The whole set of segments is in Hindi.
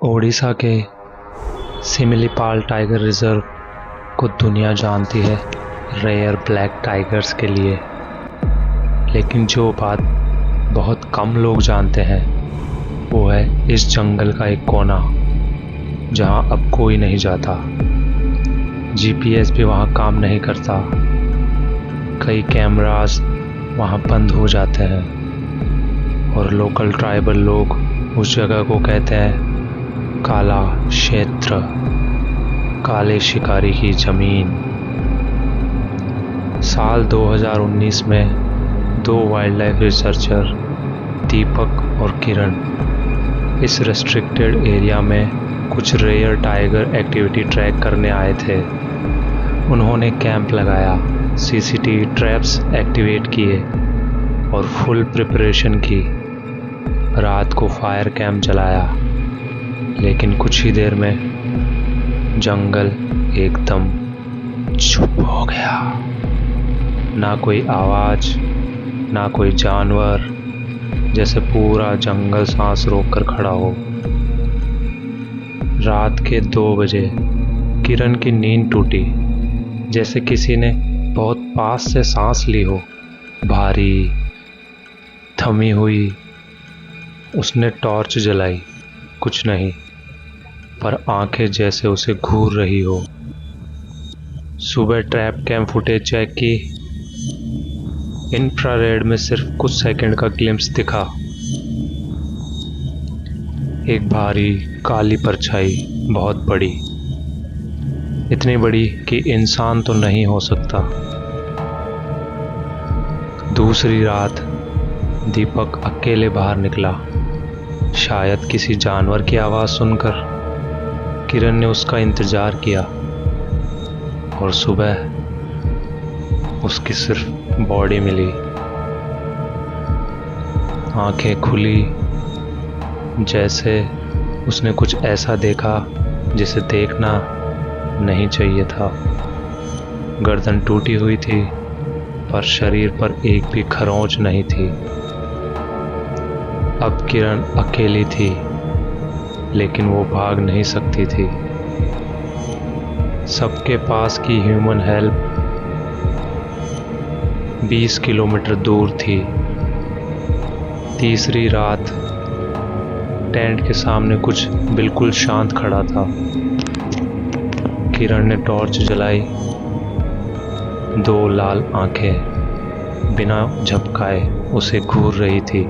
ओडिशा के सिमिलीपाल टाइगर रिजर्व को दुनिया जानती है रेयर ब्लैक टाइगर्स के लिए, लेकिन जो बात बहुत कम लोग जानते हैं वो है इस जंगल का एक कोना जहां अब कोई नहीं जाता। जीपीएस भी वहां काम नहीं करता, कई कैमरास वहां बंद हो जाते हैं और लोकल ट्राइबल लोग उस जगह को कहते हैं काला क्षेत्र, काले शिकारी की जमीन। साल 2019 में दो वाइल्ड लाइफ रिसर्चर दीपक और किरण इस रेस्ट्रिक्टेड एरिया में कुछ रेयर टाइगर एक्टिविटी ट्रैक करने आए थे। उन्होंने कैंप लगाया, सीसीटीवी ट्रैप्स एक्टिवेट किए और फुल प्रिपरेशन की। रात को फायर कैंप जलाया, लेकिन कुछ ही देर में जंगल एकदम चुप हो गया। ना कोई आवाज, ना कोई जानवर, जैसे पूरा जंगल सांस रोककर खड़ा हो। रात के 2 बजे किरण की नींद टूटी, जैसे किसी ने बहुत पास से सांस ली हो, भारी, थमी हुई। उसने टॉर्च जलाई, कुछ नहीं, पर आंखें जैसे उसे घूर रही हो। सुबह ट्रैप कैम फुटेज चेक की, इंफ्रारेड में सिर्फ कुछ सेकंड का ग्लिम्स दिखा। एक भारी काली परछाई, बहुत बड़ी, इतनी बड़ी कि इंसान तो नहीं हो सकता। दूसरी रात दीपक अकेले बाहर निकला, शायद किसी जानवर की आवाज़ सुनकर। किरण ने उसका इंतज़ार किया और सुबह उसकी सिर्फ बॉडी मिली। आंखें खुली, जैसे उसने कुछ ऐसा देखा जिसे देखना नहीं चाहिए था। गर्दन टूटी हुई थी, पर शरीर पर एक भी खरोंच नहीं थी। अब किरण अकेली थी, लेकिन वो भाग नहीं सकती थी। सबके पास की ह्यूमन हेल्प 20 किलोमीटर दूर थी। तीसरी रात टेंट के सामने कुछ बिल्कुल शांत खड़ा था। किरण ने टॉर्च जलाई। 2 लाल आंखें बिना झपकाए उसे घूर रही थी।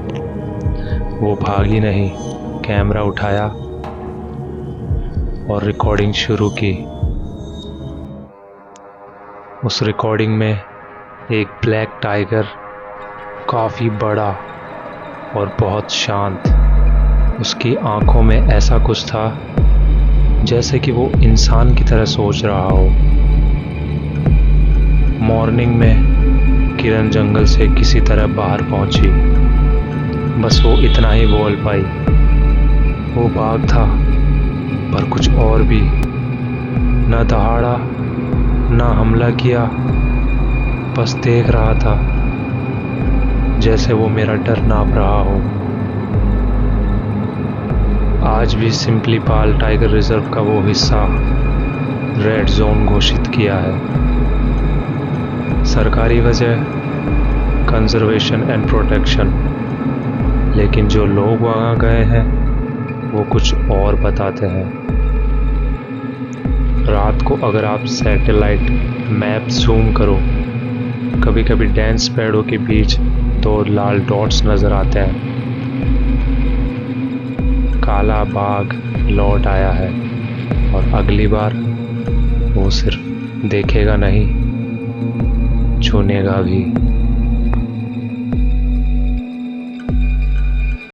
वो भागी नहीं, कैमरा उठाया और रिकॉर्डिंग शुरू की। उस रिकॉर्डिंग में एक ब्लैक टाइगर, काफ़ी बड़ा और बहुत शांत। उसकी आंखों में ऐसा कुछ था जैसे कि वो इंसान की तरह सोच रहा हो। मॉर्निंग में किरण जंगल से किसी तरह बाहर पहुंची, बस वो इतना ही बोल पाई। वो बाघ था, पर कुछ और भी। न दहाड़ा, न हमला किया, बस देख रहा था, जैसे वो मेरा डर नाप रहा हो। आज भी सिमिलीपाल टाइगर रिजर्व का वो हिस्सा रेड जोन घोषित किया है। सरकारी वजह कंजर्वेशन एंड प्रोटेक्शन, लेकिन जो लोग वहाँ गए हैं वो कुछ और बताते हैं। रात को अगर आप सैटेलाइट मैप जूम करो, कभी कभी डेंस पेड़ों के बीच 2 लाल डॉट्स नजर आते हैं। काला बाघ लौट आया है और अगली बार वो सिर्फ देखेगा नहीं, चुनेगा भी।